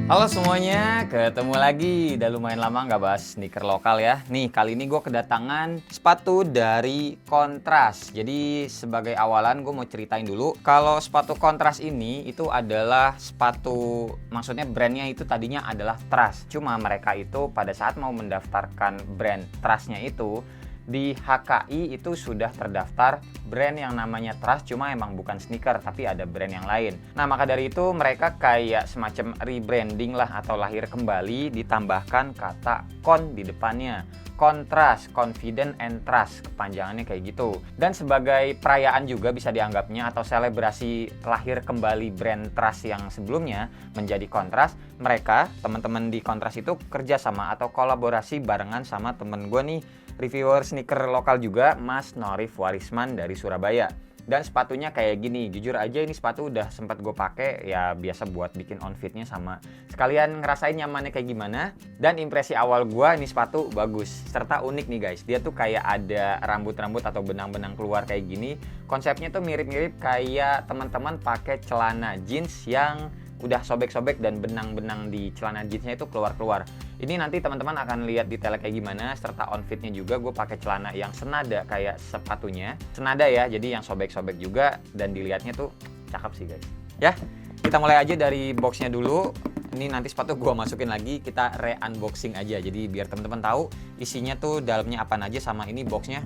Halo semuanya, ketemu lagi. Udah lumayan lama nggak bahas sneaker lokal ya. Nih, kali ini gue kedatangan sepatu dari Kontras. Jadi sebagai awalan gue mau ceritain dulu. Kalau sepatu Kontras ini itu adalah sepatu, maksudnya brandnya itu tadinya adalah Trust. Cuma mereka itu pada saat mau mendaftarkan brand Trustnya itu, di HKI itu sudah terdaftar brand yang namanya Trust, cuma emang bukan sneaker tapi ada brand yang lain. Nah, maka dari itu mereka kayak semacam rebranding lah atau lahir kembali, ditambahkan kata kon di depannya. Kontras, confident and trust, kepanjangannya kayak gitu. Dan sebagai perayaan juga bisa dianggapnya atau selebrasi lahir kembali brand Trust yang sebelumnya menjadi Kontras, mereka teman-teman di Kontras itu kerjasama atau kolaborasi barengan sama temen gue nih, reviewer sneaker lokal juga, Mas Norif Warisman dari Surabaya. Dan sepatunya kayak gini, jujur aja ini sepatu udah sempat gue pakai ya, biasa buat bikin outfitnya sama sekalian ngerasain nyamannya kayak gimana. Dan impresi awal gue, ini sepatu bagus serta unik nih guys. Dia tuh kayak ada rambut-rambut atau benang-benang keluar kayak gini. Konsepnya tuh mirip-mirip kayak teman-teman pakai celana jeans yang udah sobek-sobek dan benang-benang di celana jeansnya itu keluar-keluar. Ini nanti teman-teman akan lihat detailnya kayak gimana, serta outfitnya juga gue pakai celana yang senada kayak sepatunya. Senada ya, jadi yang sobek-sobek juga dan dilihatnya tuh cakep sih guys. Ya, kita mulai aja dari boxnya dulu. Ini nanti sepatu gue masukin lagi, kita re-unboxing aja. Jadi biar teman-teman tahu isinya tuh dalamnya apa aja, sama ini boxnya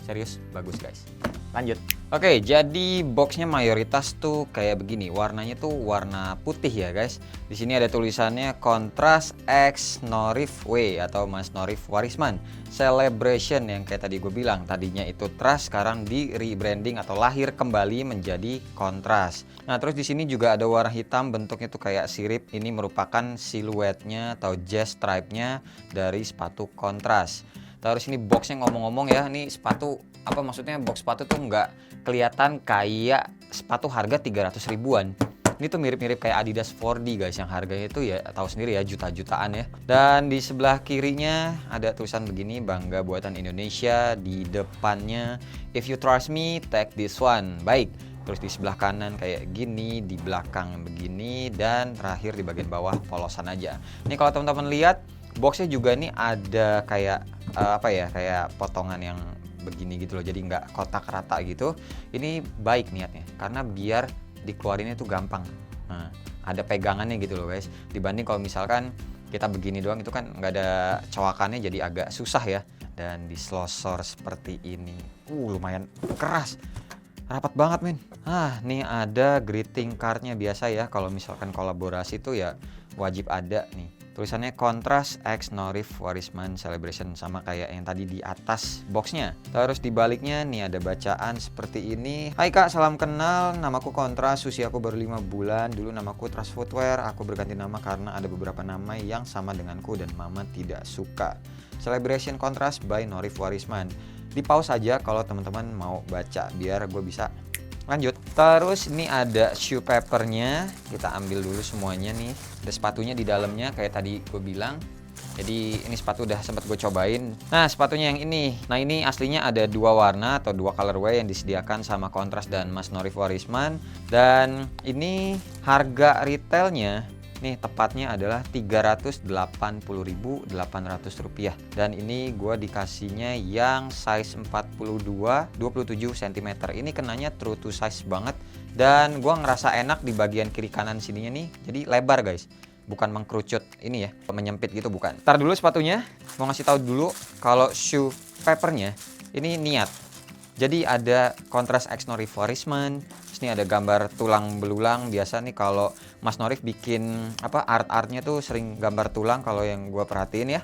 serius bagus guys. Lanjut. Oke, jadi boxnya mayoritas tuh kayak begini. Warnanya tuh warna putih ya guys. Di sini ada tulisannya Kontras X Norif W atau Mas Norif Warisman Celebration, yang kayak tadi gue bilang. Tadinya itu Trust, sekarang di rebranding atau lahir kembali menjadi Kontras. Nah, terus di sini juga ada warna hitam, bentuknya tuh kayak sirip. Ini merupakan siluetnya atau jazz stripe-nya dari sepatu Kontras. Terus ini boxnya, ngomong-ngomong ya, ini sepatu apa maksudnya, box sepatu tuh nggak kelihatan kayak sepatu harga 300 ribuan. Ini tuh mirip-mirip kayak Adidas 4D guys, yang harganya itu ya tahu sendiri ya, juta-jutaan ya. Dan di sebelah kirinya ada tulisan begini, bangga buatan Indonesia. Di depannya, if you trust me, take this one. Baik. Terus di sebelah kanan kayak gini, di belakang begini, dan terakhir di bagian bawah polosan aja. Ini kalau teman-teman lihat, boxnya juga nih ada kayak kayak potongan yang begini gitu loh, jadi nggak kotak rata gitu. Ini baik niatnya karena biar dikeluarinnya tuh gampang. Nah, ada pegangannya gitu loh guys, dibanding kalau misalkan kita begini doang itu kan nggak ada cowakannya, jadi agak susah ya. Dan diselosor seperti ini, lumayan keras, rapat banget men. Nih ada greeting cardnya. Biasa ya kalau misalkan kolaborasi tuh ya wajib ada nih. Tulisannya Kontras X Norif Warisman Celebration, sama kayak yang tadi di atas boxnya. Terus di baliknya nih ada bacaan seperti ini. Hai kak, salam kenal, namaku Kontras, usia aku baru 5 bulan. Dulu namaku Trust Footwear, aku berganti nama karena ada beberapa nama yang sama denganku dan mama tidak suka. Celebration Kontras by Norif Warisman. Di pause saja kalau teman-teman mau baca biar gue bisa lanjut. Terus ini ada shoe papernya, kita ambil dulu semuanya nih. Ada sepatunya di dalamnya kayak tadi gue bilang. Jadi ini sepatu udah sempat gue cobain. Nah, sepatunya yang ini. Nah, ini aslinya ada dua warna atau dua colorway yang disediakan sama Kontras dan Mas Norif Warisman. Dan ini harga retailnya nih tepatnya adalah Rp380.800. Dan ini gue dikasihnya yang size 42 27 cm. Ini kenanya true to size banget. Dan gue ngerasa enak di bagian kiri kanan sininya nih. Jadi lebar guys, bukan mengkerucut ini ya, menyempit gitu bukan. Ntar dulu sepatunya, mau ngasih tahu dulu kalau shoe papernya ini niat. Jadi ada Kontras X Norif Warisman. Ini ada gambar tulang belulang. Biasa nih kalau Mas Norif bikin art-artnya tuh sering gambar tulang kalau yang gue perhatiin ya.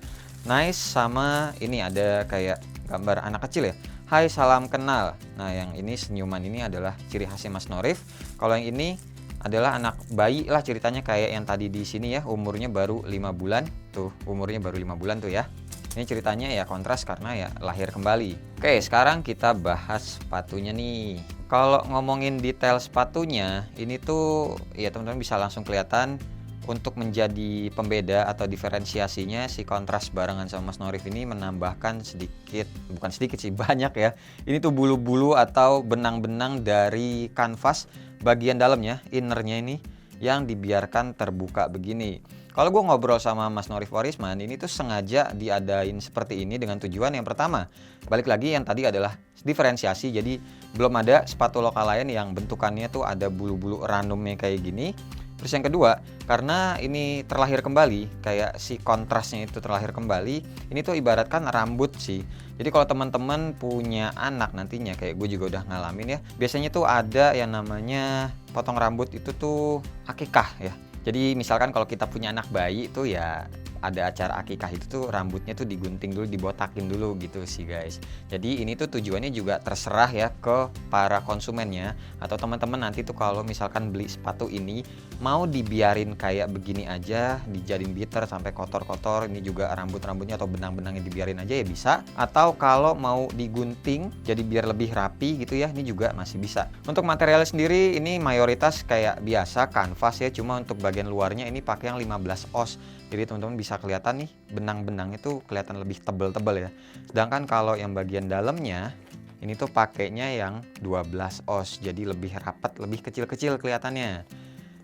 Nice. Sama ini ada kayak gambar anak kecil ya. Hai, salam kenal. Nah, yang ini senyuman ini adalah ciri khasnya Mas Norif. Kalau yang ini adalah anak bayi lah ceritanya, kayak yang tadi di sini ya, umurnya baru 5 bulan. Tuh, umurnya baru 5 bulan tuh ya. Ini ceritanya ya Kontras karena ya lahir kembali. Oke, sekarang kita bahas sepatunya nih. Kalau ngomongin detail sepatunya, ini tuh ya teman-teman bisa langsung kelihatan untuk menjadi pembeda atau diferensiasinya. Si Kontras barengan sama Mas Norif ini menambahkan sedikit, bukan sedikit sih, banyak ya. Ini tuh bulu-bulu atau benang-benang dari kanvas bagian dalamnya, innernya ini, yang dibiarkan terbuka begini. Kalau gue ngobrol sama Mas Norif Warisman, ini tuh sengaja diadain seperti ini dengan tujuan yang pertama, balik lagi yang tadi adalah diferensiasi. Jadi belum ada sepatu lokal lain yang bentukannya tuh ada bulu-bulu randomnya kayak gini. Terus yang kedua, karena ini terlahir kembali, kayak si kontrasnya itu terlahir kembali, ini tuh ibaratkan rambut sih. Jadi kalau teman-teman punya anak nantinya, kayak gue juga udah ngalamin ya, biasanya tuh ada yang namanya potong rambut itu tuh akikah ya. Jadi misalkan kalau kita punya anak bayi tuh ya ada acara akikah itu tuh rambutnya tuh digunting dulu, dibotakin dulu gitu sih guys. Jadi ini tuh tujuannya juga terserah ya ke para konsumennya atau teman-teman nanti tuh kalau misalkan beli sepatu ini mau dibiarin kayak begini aja, dijadiin bitter sampai kotor-kotor, ini juga rambut-rambutnya atau benang-benangnya dibiarin aja ya bisa. Atau kalau mau digunting jadi biar lebih rapi gitu ya, ini juga masih bisa. Untuk materialnya sendiri ini mayoritas kayak biasa kanvas ya, cuma untuk bagian luarnya ini pakai yang 15 oz. Jadi teman-teman bisa kelihatan nih benang-benangnya tuh kelihatan lebih tebal-tebal ya. Sedangkan kalau yang bagian dalamnya ini tuh pakainya yang 12 oz. Jadi lebih rapat, lebih kecil-kecil kelihatannya.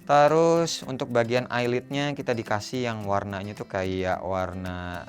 Terus untuk bagian eyelidnya kita dikasih yang warnanya tuh kayak warna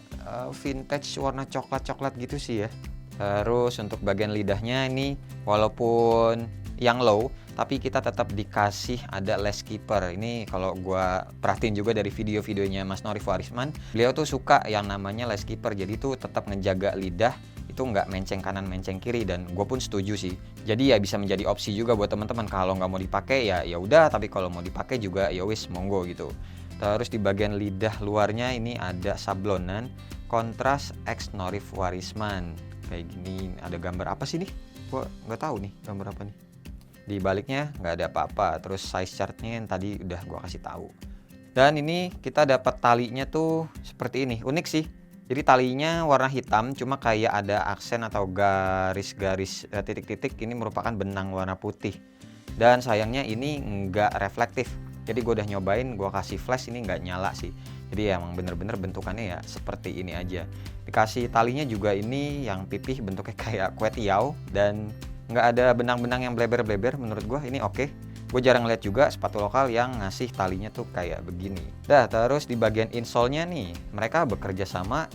vintage, warna coklat-coklat gitu sih ya. Terus untuk bagian lidahnya ini walaupun yang low tapi kita tetap dikasih ada lace keeper. Ini kalau gua perhatiin juga dari video-videonya Mas Norif Warisman, beliau tuh suka yang namanya lace keeper. Jadi tuh tetap ngejaga lidah itu nggak menceng kanan menceng kiri, dan gue pun setuju sih. Jadi ya bisa menjadi opsi juga buat teman-teman kalau nggak mau dipakai ya udah, tapi kalau mau dipakai juga ya wis monggo gitu. Terus di bagian lidah luarnya ini ada sablonan kontras X Norif Warisman kayak gini. Ada gambar apa sih nih? Gua nggak tahu nih gambar apa nih. Di baliknya nggak ada apa-apa. Terus size chartnya yang tadi udah gua kasih tahu. Dan ini kita dapat talinya tuh seperti ini, unik sih. Jadi talinya warna hitam, cuma kayak ada aksen atau garis-garis titik-titik. Ini merupakan benang warna putih. Dan sayangnya ini nggak reflektif. Jadi gue udah nyobain, gue kasih flash ini nggak nyala sih. Jadi emang bener-bener bentukannya ya seperti ini aja. Dikasih talinya juga ini yang pipih bentuknya kayak kue tiaw, dan nggak ada benang-benang yang bleber-bleber. Menurut gue ini oke. Gue jarang lihat juga sepatu lokal yang ngasih talinya tuh kayak begini. Dah, terus di bagian insole-nya nih, mereka bekerja sama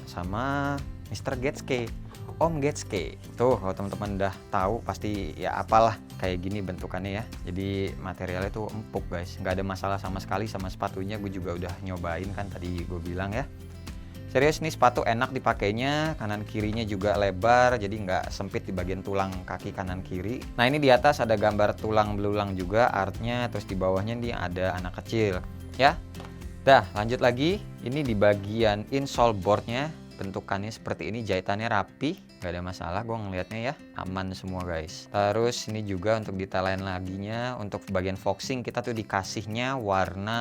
Mr. Getske, Om Getske. Tuh kalau teman-teman udah tahu pasti ya apalah kayak gini bentukannya ya. Jadi materialnya tuh empuk guys, nggak ada masalah sama sekali sama sepatunya. Gue juga udah nyobain kan tadi gue bilang ya. Serius nih sepatu enak dipakainya, kanan kirinya juga lebar, jadi nggak sempit di bagian tulang kaki kanan kiri. Nah ini di atas ada gambar tulang belulang juga artnya, terus di bawahnya nih ada anak kecil ya. Dah lanjut lagi, ini di bagian insole boardnya bentukannya seperti ini, jahitannya rapi, nggak ada masalah gue ngelihatnya ya, aman semua guys. Terus ini juga untuk detail lain laginya, untuk bagian foxing kita tuh dikasihnya warna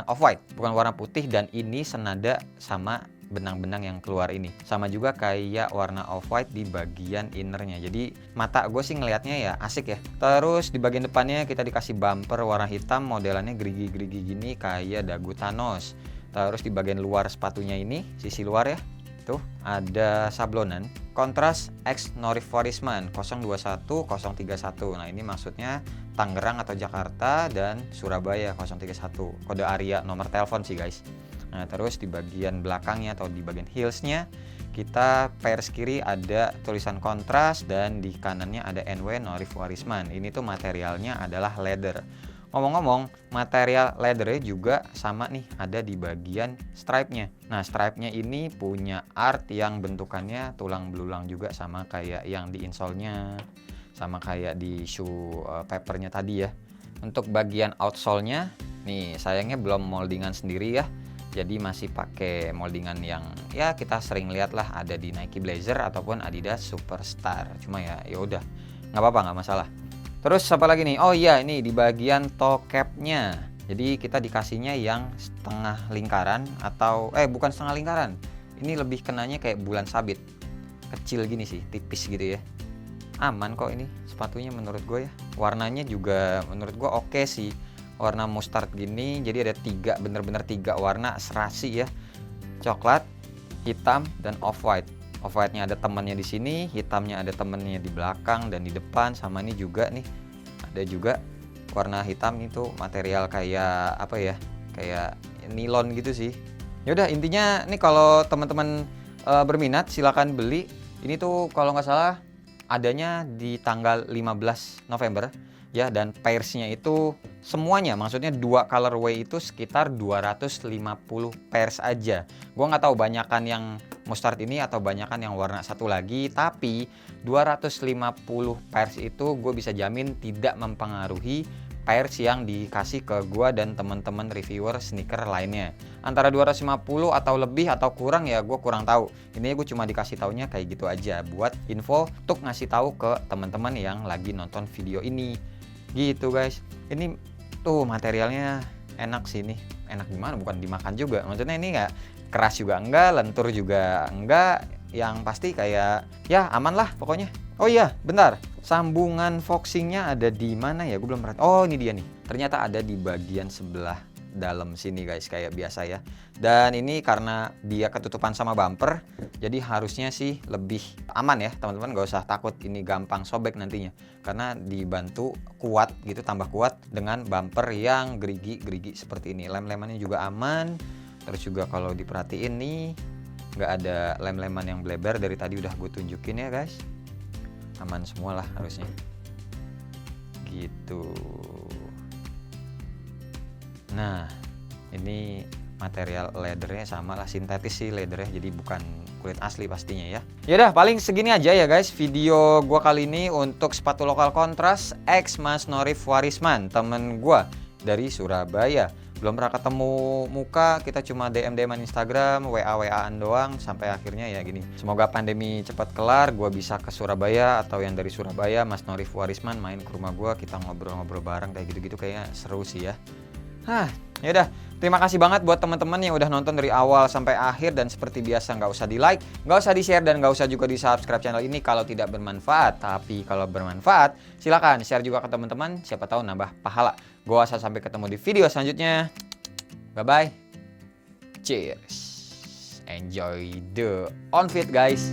off-white, bukan warna putih, dan ini senada sama benang-benang yang keluar ini, sama juga kayak warna off-white di bagian innernya. Jadi mata gue sih ngelihatnya ya asik ya. Terus di bagian depannya kita dikasih bumper warna hitam, modelannya gerigi-gerigi gini kayak dagu Thanos. Terus di bagian luar sepatunya ini, sisi luar ya, tuh ada sablonan kontras X Norif Warisman 021031. Nah ini maksudnya Tangerang atau Jakarta dan Surabaya 031. Kode area nomor telepon sih guys. Nah terus di bagian belakangnya atau di bagian heelsnya kita pairs kiri ada tulisan kontras, dan di kanannya ada NW Norif Warisman. Ini tuh materialnya adalah leather. Ngomong-ngomong, material leathernya juga sama nih, ada di bagian stripe-nya. Nah stripe-nya ini punya art yang bentukannya tulang belulang juga, sama kayak yang di insole-nya, sama kayak di shoe paper-nya tadi ya. Untuk bagian outsole-nya nih sayangnya belum moldingan sendiri ya. Jadi masih pakai moldingan yang ya kita sering lihat lah ada di Nike Blazer ataupun Adidas Superstar. Cuma ya udah, nggak apa-apa, nggak masalah. Terus apa lagi nih? Oh iya, ini di bagian toe cap-nya. Jadi kita dikasihnya yang setengah lingkaran atau bukan setengah lingkaran. Ini lebih kenanya kayak bulan sabit. Kecil gini sih, tipis gitu ya. Aman kok ini sepatunya menurut gue ya. Warnanya juga menurut gue oke sih. Warna mustard gini, jadi ada bener-bener tiga warna serasi ya. Coklat, hitam, dan off-white. Off-white-nya ada temannya di sini, hitamnya ada temannya di belakang dan di depan, sama ini juga nih. Ada juga warna hitam itu material kayak apa ya? Kayak nilon gitu sih. Ya udah, intinya nih kalau teman-teman berminat silakan beli. Ini tuh kalau nggak salah adanya di tanggal 15 November ya, dan pairsnya itu semuanya, maksudnya dua colorway itu sekitar 250 pairs aja. Gua nggak tahu banyakan yang mustard ini atau banyakan yang warna satu lagi, tapi 250 pairs itu gue bisa jamin tidak mempengaruhi pairs yang dikasih ke gua dan teman-teman reviewer sneaker lainnya. Antara 250 atau lebih atau kurang ya gue kurang tahu. Ini gue cuma dikasih taunya kayak gitu aja buat info untuk ngasih tahu ke teman-teman yang lagi nonton video ini. Gitu guys. Ini tuh materialnya enak sih nih. Enak gimana? Bukan dimakan juga. Maksudnya ini nggak keras juga enggak, lentur juga enggak. Yang pasti kayak ya aman lah pokoknya. Oh iya, bentar. Sambungan foxingnya ada di mana ya? Gue belum perhatian. Oh, ini dia nih. Ternyata ada di bagian sebelah dalam sini guys, kayak biasa ya. Dan ini karena dia ketutupan sama bumper, jadi harusnya sih lebih aman ya teman-teman. Gak usah takut ini gampang sobek nantinya, karena dibantu kuat gitu, tambah kuat dengan bumper yang gerigi-gerigi seperti ini. Lem-lemannya juga aman. Terus juga kalau diperhatiin nih, nggak ada lem-leman yang bleber, dari tadi udah gue tunjukin ya guys. Aman semua lah harusnya gitu. Nah ini material leathernya sama lah, sintetis sih leathernya, jadi bukan kulit asli pastinya ya. Yaudah paling segini aja ya guys video gua kali ini untuk sepatu lokal kontras X Mas Norif Warisman, temen gua dari Surabaya. Belum pernah ketemu muka, kita cuma DM-an Instagram, WA-WA-an doang sampai akhirnya ya gini. Semoga pandemi cepat kelar, gua bisa ke Surabaya atau yang dari Surabaya Mas Norif Warisman main ke rumah gua, kita ngobrol-ngobrol bareng kayak gitu-gitu, kayaknya seru sih ya. Yaudah, terima kasih banget buat teman-teman yang udah nonton dari awal sampai akhir, dan seperti biasa nggak usah di like, nggak usah di share, dan nggak usah juga di subscribe channel ini kalau tidak bermanfaat. Tapi kalau bermanfaat, silakan share juga ke teman-teman, siapa tahu nambah pahala. Gua sampai ketemu di video selanjutnya. Bye bye. Cheers. Enjoy the on fit guys.